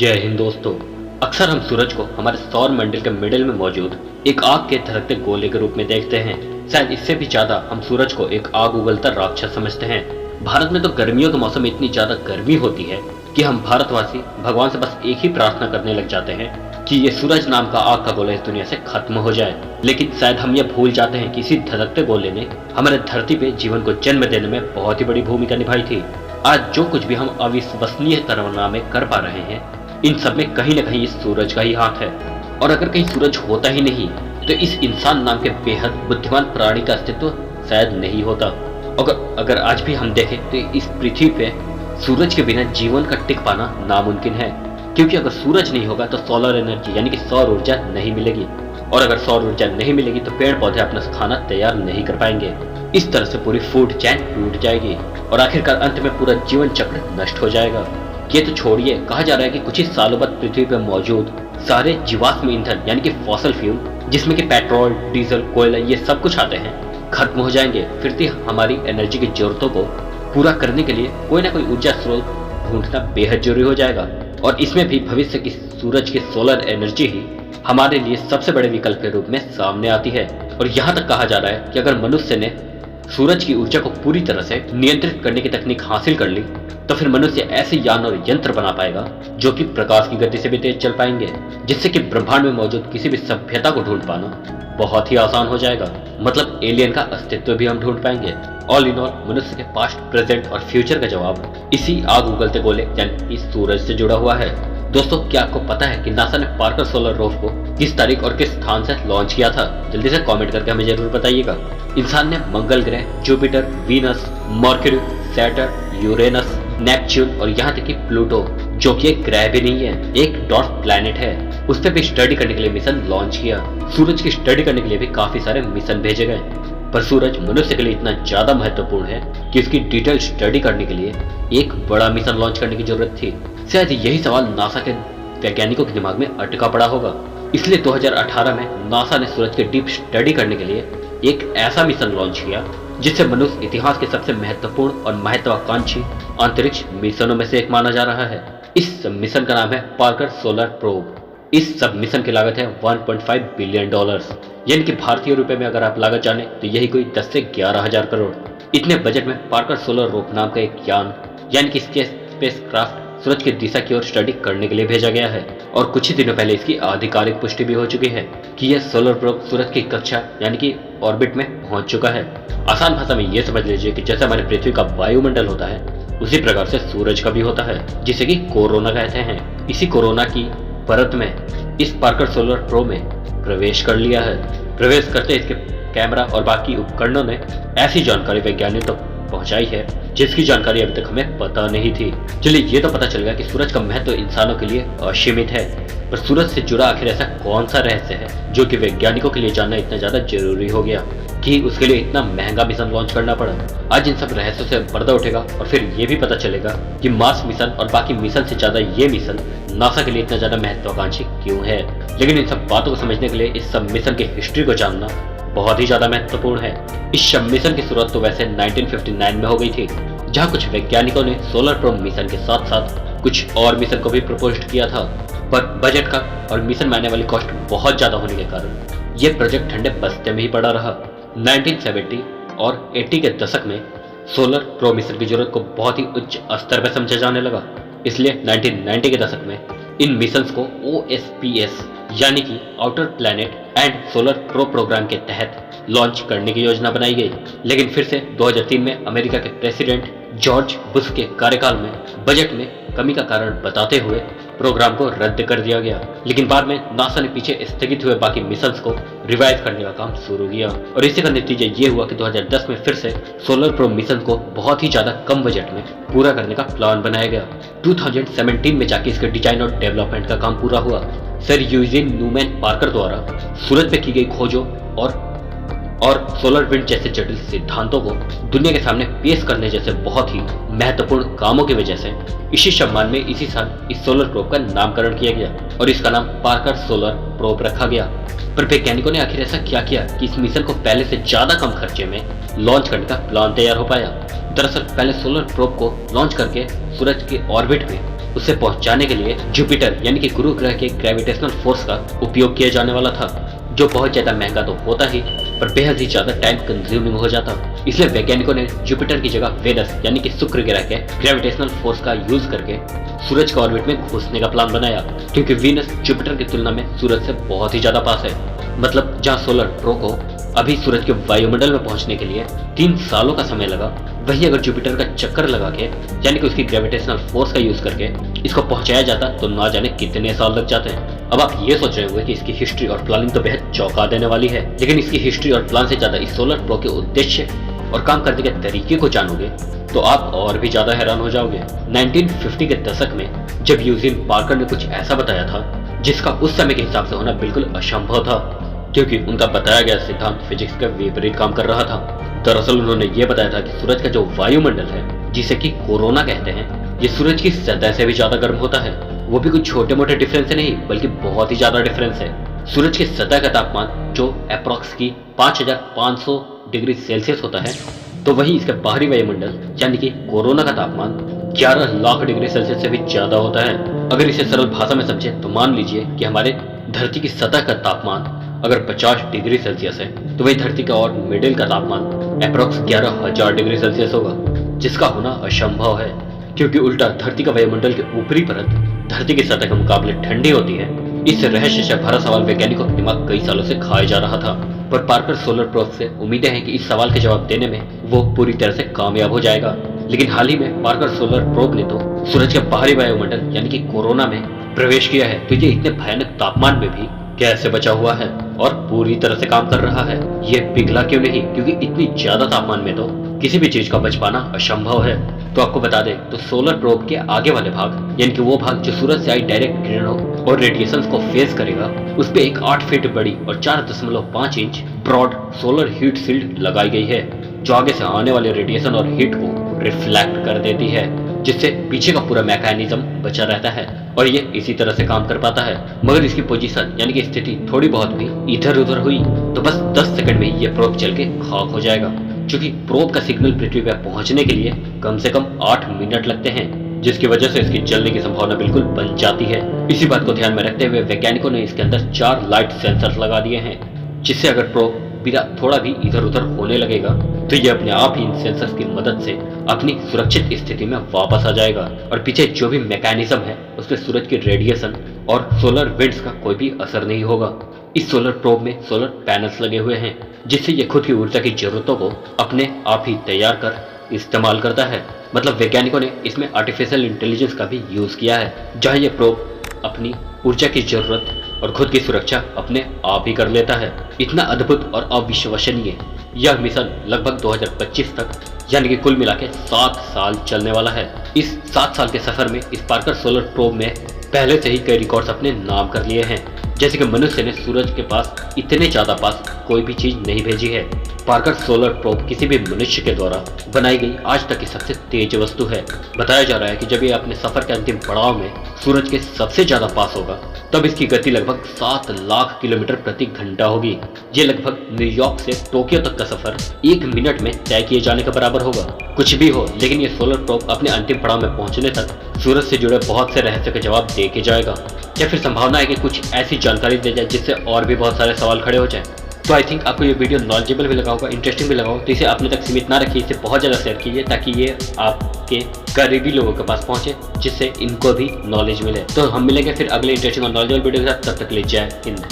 जय हिंद दोस्तों। अक्सर हम सूरज को हमारे सौर मंडल के मिडिल में मौजूद एक आग के धड़कते गोले के रूप में देखते हैं। शायद इससे भी ज्यादा हम सूरज को एक आग उगलता राक्षस समझते हैं। भारत में तो गर्मियों के मौसम में इतनी ज्यादा गर्मी होती है कि हम भारतवासी भगवान से बस एक ही प्रार्थना करने लग जाते हैं कि ये सूरज नाम का आग का गोला इस दुनिया से खत्म हो जाए। लेकिन शायद हम ये भूल जाते हैं कि इसी धड़कते गोले ने हमारे धरती पे जीवन को जन्म देने में बहुत ही बड़ी भूमिका निभाई थी। आज जो कुछ भी हम अविश्वसनीय तरह में कर पा रहे हैं, इन सब में कहीं न कहीं इस सूरज का ही हाथ है। और अगर कहीं सूरज होता ही नहीं तो इस इंसान नाम के बेहद बुद्धिमान प्राणी का अस्तित्व शायद नहीं होता। अगर आज भी हम देखें तो इस पृथ्वी पे सूरज के बिना जीवन का टिक पाना नामुमकिन है, क्योंकि अगर सूरज नहीं होगा तो सोलर एनर्जी यानी कि सौर ऊर्जा नहीं मिलेगी, और अगर सौर ऊर्जा नहीं मिलेगी तो पेड़ पौधे अपना खाना तैयार नहीं कर पाएंगे। इस तरह से पूरी फूड चेन टूट जाएगी और आखिरकार अंत में पूरा जीवन चक्र नष्ट हो जाएगा। ये तो छोड़िए, कहा जा रहा है कि कुछ ही सालों बाद पृथ्वी पर मौजूद सारे जीवाश्म ईंधन यानी कि फॉसिल फ्यूल, जिसमें कि पेट्रोल, डीजल, कोयला ये सब कुछ आते हैं, खत्म हो जाएंगे। फिर भी हमारी एनर्जी की जरूरतों को पूरा करने के लिए कोई ना कोई ऊर्जा स्रोत ढूंढना बेहद जरूरी हो जाएगा। और इसमें भी भविष्य की सूरज की सोलर एनर्जी ही हमारे लिए सबसे बड़े विकल्प के रूप में सामने आती है। और यहाँ तक कहा जा रहा है कि अगर मनुष्य ने सूरज की ऊर्जा को पूरी तरह से नियंत्रित करने की तकनीक हासिल कर ली तो फिर मनुष्य ऐसे यान और यंत्र बना पाएगा जो कि प्रकाश की गति से भी तेज चल पाएंगे, जिससे कि ब्रह्मांड में मौजूद किसी भी सभ्यता को ढूंढ पाना बहुत ही आसान हो जाएगा। मतलब एलियन का अस्तित्व भी हम ढूंढ पाएंगे। ऑल इन ऑल मनुष्य के पास्ट, प्रेजेंट और फ्यूचर का जवाब इसी आग उगलते गोले यानी इस सूरज से जुड़ा हुआ है। दोस्तों, क्या आपको पता है कि नासा ने पार्कर सोलर रोव को किस तारीख और किस स्थान से लॉन्च किया था? जल्दी से कमेंट करके हमें जरूर बताइएगा। इंसान ने मंगल ग्रह, Jupiter, Venus, mercury, Saturn, Uranus, Neptune और यहाँ तक कि प्लूटो, जो कि एक ग्रह भी नहीं है, एक डॉर्फ प्लैनेट है, उस पर भी स्टडी करने के लिए मिशन लॉन्च किया। सूरज की स्टडी करने के लिए भी काफी सारे मिशन भेजे गए, पर सूरज मनुष्य के लिए इतना ज्यादा महत्वपूर्ण है कि उसकी डिटेल स्टडी करने के लिए एक बड़ा मिशन लॉन्च करने की जरूरत थी। शायद यही सवाल नासा के वैज्ञानिकों के दिमाग में अटका पड़ा होगा। इसलिए 2018 में नासा ने सूरज के डीप स्टडी करने के लिए एक ऐसा मिशन लॉन्च किया जिससे मनुष्य इतिहास के सबसे महत्वपूर्ण और महत्वाकांक्षी अंतरिक्ष मिशनों में से एक माना जा रहा है। इस मिशन का नाम है पार्कर सोलर प्रोब। इस सब मिशन की लागत है 1.5 बिलियन डॉलर्स, यानी कि भारतीय रुपए में अगर आप लागत जाने तो यही कोई 10 से 11 हजार करोड़। इतने बजट में पार्कर सोलर प्रोब नाम का एक यान यानी कि स्पेसक्राफ्ट सूरज की दिशा की ओर स्टडी करने के लिए भेजा गया है। और कुछ ही दिनों पहले इसकी आधिकारिक पुष्टि भी हो चुकी है कि यह सोलर प्रोब सूरज की कक्षा यानी कि ऑर्बिट में पहुंच चुका है। आसान भाषा में यह समझ लीजिए कि जैसे हमारे पृथ्वी का वायुमंडल होता है, उसी प्रकार से सूरज का भी होता है, जिसे कि कोरोना कहते हैं। इसी कोरोना की परत में इस पार्कर सोलर प्रोब में प्रवेश कर लिया है। प्रवेश करते इसके कैमरा और बाकी उपकरणों ने ऐसी जानकारी वैज्ञानिकों तक पहुंचाई है जिसकी जानकारी अभी तक हमें पता नहीं थी। चलिए, ये तो पता चल गया कि सूरज का महत्व इंसानों के लिए असीमित है, पर सूरज से जुड़ा आखिर ऐसा कौन सा रहस्य है जो कि वैज्ञानिकों के लिए जानना इतना ज्यादा जरूरी हो गया कि उसके लिए इतना महंगा मिशन लॉन्च करना पड़ा। आज इन सब रहस्यों से पर्दा उठेगा और फिर ये भी पता चलेगा कि मार्स मिशन और बाकी मिशन से ज्यादा ये मिशन नासा के लिए इतना ज्यादा महत्वाकांक्षी क्यों है। लेकिन इन सब बातों को समझने के लिए इस सब मिशन की हिस्ट्री को जानना बहुत ही ज्यादा महत्वपूर्ण है। इस सब मिशन की शुरुआत तो वैसे 1959 में हो गई थी, जहां कुछ वैज्ञानिकों ने सोलर प्रोब मिशन के साथ साथ कुछ और मिशन को भी प्रपोज किया था, पर बजट का और मिशन में आने वाली कॉस्ट बहुत ज्यादा होने के कारण यह प्रोजेक्ट ठंडे बस्ते में ही पड़ा रहा। 1970 और 80 के दशक में सोलर प्रोब मिशन की जरूरत को बहुत ही उच्च स्तर पर समझा जाने लगा। इसलिए 1990 के दशक में इन मिशंस को OSPS यानी कि outer planet and solar probe program के तहत लॉन्च करने की योजना बनाई गई। लेकिन फिर से 2003 में अमेरिका के प्रेसिडेंट जॉर्ज बुश के कार्यकाल में बजट में कमी का कारण बताते हुए प्रोग्राम को रद्द कर दिया गया। लेकिन बाद में नासा ने पीछे स्थगित हुए बाकी मिशंस को रिवाइज करने का काम शुरू किया और इसी का नतीजा ये हुआ कि 2010 में फिर से सोलर प्रोब मिशन को बहुत ही ज्यादा कम बजट में पूरा करने का प्लान बनाया गया। 2017 में जाके इसके डिजाइन और डेवलपमेंट का काम पूरा हुआ। सर यूजिन न्यूमैन पार्कर द्वारा सूरज पे की गई खोजों और सोलर विंड जैसे जटिल सिद्धांतों को दुनिया के सामने पेश करने जैसे बहुत ही महत्वपूर्ण कामों की वजह से इसी सम्मान में इसी साल इस सोलर प्रोब का नामकरण किया गया और इसका नाम पार्कर सोलर प्रोब रखा गया। पर वैज्ञानिकों ने आखिर ऐसा क्या किया कि इस मिशन को पहले से ज्यादा कम खर्चे में लॉन्च करने का प्लान तैयार हो पाया। दरअसल पहले सोलर प्रोब को लॉन्च करके सूरज के ऑर्बिट में उससे पहुंचाने के लिए जुपिटर यानी कि गुरु ग्रह के ग्रेविटेशनल फोर्स का उपयोग किया जाने वाला था, जो बहुत ज्यादा महंगा तो होता ही पर बेहद ही ज्यादा टाइम कंज्यूमिंग हो जाता। इसलिए वैज्ञानिकों ने जुपिटर की जगह वेनस यानी कि शुक्र ग्रह के ग्रेविटेशनल फोर्स का यूज करके सूरज के ऑर्बिट में घुसने का प्लान बनाया, क्योंकि वीनस जुपिटर की तुलना में सूरज से बहुत ही ज्यादा पास है। मतलब जहां सोलर प्रो को अभी सूरज के वायुमंडल में पहुंचने के लिए 3 सालों का समय लगा, वहीं अगर जुपिटर का चक्कर लगा के यानी कि उसकी ग्रेविटेशनल फोर्स का यूज करके इसको पहुंचाया जाता तो ना जाने कितने साल लग जाते हैं। अब आप ये सोच रहे होंगे कि इसकी हिस्ट्री और प्लानिंग तो बेहद चौंका देने वाली है, लेकिन इसकी हिस्ट्री और प्लान से ज्यादा इस सोलर प्रो के उद्देश्य और काम करने के तरीके को जानोगे तो आप और भी ज्यादा हैरान हो जाओगे। 1950 के दशक में जब यूजिन पार्कर ने कुछ ऐसा बताया था जिसका उस समय के हिसाब से होना बिल्कुल असंभव था, क्योंकि उनका बताया गया सिद्धांत फिजिक्स के विपरीत काम कर रहा था। दरअसल उन्होंने ये बताया था कि सूरज का जो वायुमंडल है, जिसे कि कोरोना कहते हैं, ये सूरज की सतह से भी ज्यादा गर्म होता है। वो भी कुछ छोटे मोटे डिफरेंस से नहीं, बल्कि बहुत ही ज्यादा डिफरेंस है। सूरज की सतह का तापमान जो अप्रॉक्स की 5500 डिग्री सेल्सियस होता है, तो वहीं इसके बाहरी वायुमंडल यानी कि कोरोना का तापमान 11 लाख डिग्री सेल्सियस से भी ज्यादा होता है। अगर इसे सरल भाषा में समझे तो मान लीजिए कि हमारे धरती की सतह का तापमान अगर 50 डिग्री सेल्सियस है, तो वही धरती का और मिडिल का तापमान अप्रॉक्स 11,000 डिग्री सेल्सियस होगा, जिसका होना असंभव है, क्योंकि उल्टा धरती का वायुमंडल की ऊपरी परत धरती की सतह के मुकाबले ठंडी होती है। इस रहस्य से भरा सवाल वैज्ञानिकों का दिमाग कई सालों से खाया जा रहा था, पर पार्कर सोलर प्रोब से उम्मीदें हैं कि इस सवाल के जवाब देने में वो पूरी तरह से कामयाब हो जाएगा। लेकिन हाल ही में पार्कर सोलर प्रोब ने तो सूरज के बाहरी वायुमंडल यानी कि कोरोना में प्रवेश किया है, तो ये इतने भयानक तापमान में भी कैसे बचा हुआ है और पूरी तरह से काम कर रहा है। ये पिघला क्यों नहीं, क्योंकि इतनी ज्यादा तापमान में तो किसी भी चीज का बच पाना असंभव है। तो आपको बता दें तो सोलर प्रोब के आगे वाले भाग यानी कि वो भाग जो सूरज से आई डायरेक्ट किरणों और रेडिएशंस को फेस करेगा, उस पे एक 8 फीट बड़ी और 4.5 inch broad solar heat shield लगाई गई है, जो आगे से आने वाले रेडिएशन और हीट को रिफ्लेक्ट कर देती है, जिससे पीछे का पूरा मैकेनिज्म बचा रहता है और ये इसी तरह से काम कर पाता है। मगर इसकी पोजीशन यानी कि स्थिति थोड़ी बहुत भी इधर उधर हुई तो बस 10 सेकंड में ये प्रोब चल के खाक हो जाएगा, क्योंकि प्रोब का सिग्नल पृथ्वी पर पहुंचने के लिए कम से कम 8 मिनट लगते हैं, जिसकी वजह से इसकी जलने की संभावना बिल्कुल बन जाती है। इसी बात को ध्यान में रखते हुए वैज्ञानिकों ने इसके अंदर 4 लाइट सेंसर लगा दिए हैं, जिससे अगर प्रोब बिना थोड़ा भी इधर उधर होने लगेगा तो ये अपने आप ही इन सेंसर्स की मदद से अपनी सुरक्षित स्थिति में वापस आ जाएगा और पीछे जो भी मैकेनिज्म है उस पर सूरज की रेडिएशन और सोलर विंड्स का कोई भी असर नहीं होगा। इस सोलर प्रोब में सोलर पैनल्स लगे हुए हैं, जिससे ये खुद की ऊर्जा की जरूरतों को अपने आप ही तैयार कर इस्तेमाल करता है। मतलब वैज्ञानिकों ने इसमें आर्टिफिशियल इंटेलिजेंस का भी यूज किया है, जहां ये प्रोब अपनी ऊर्जा की जरूरत और खुद की सुरक्षा अपने आप ही कर लेता है। इतना अद्भुत और अविश्वसनीय यह मिशन लगभग 2025 तक यानी कि कुल मिला के 7 साल चलने वाला है। इस 7 साल के सफर में इस पार्कर सोलर प्रोब में पहले से ही कई रिकॉर्ड्स अपने नाम कर लिए हैं, जैसे कि मनुष्य ने सूरज के पास इतने ज्यादा पास कोई भी चीज नहीं भेजी है। पार्कर सोलर प्रोब किसी भी मनुष्य के द्वारा बनाई गई आज तक की सबसे तेज वस्तु है। बताया जा रहा है कि जब ये अपने सफर के अंतिम पड़ाव में सूरज के सबसे ज्यादा पास होगा, तब इसकी गति लगभग 7 लाख किलोमीटर प्रति घंटा होगी। ये लगभग न्यूयॉर्क से टोक्यो तक का सफर 1 मिनट में तय किए जाने के बराबर होगा। कुछ भी हो, लेकिन ये सोलर प्रोब अपने अंतिम पड़ाव में पहुंचने तक सूरज से जुड़े बहुत से रहस्य के जवाब दे के जाएगा, या फिर संभावना है कि कुछ ऐसी जानकारी दे जाए जिससे और भी बहुत सारे सवाल खड़े हो जाएं। तो आई थिंक आपको ये वीडियो नॉलेजेबल भी लगा होगा, इंटरेस्टिंग भी लगा होगा, तो इसे अपने तक सीमित ना रखिए, इसे बहुत ज़्यादा शेयर कीजिए ताकि ये आपके करीबी लोगों के पास पहुंचे, जिससे इनको भी नॉलेज मिले। तो हम मिलेंगे फिर अगले इंटरेस्टिंग और नॉलेजेबल वीडियो के साथ, तब तक ले जय हिंद।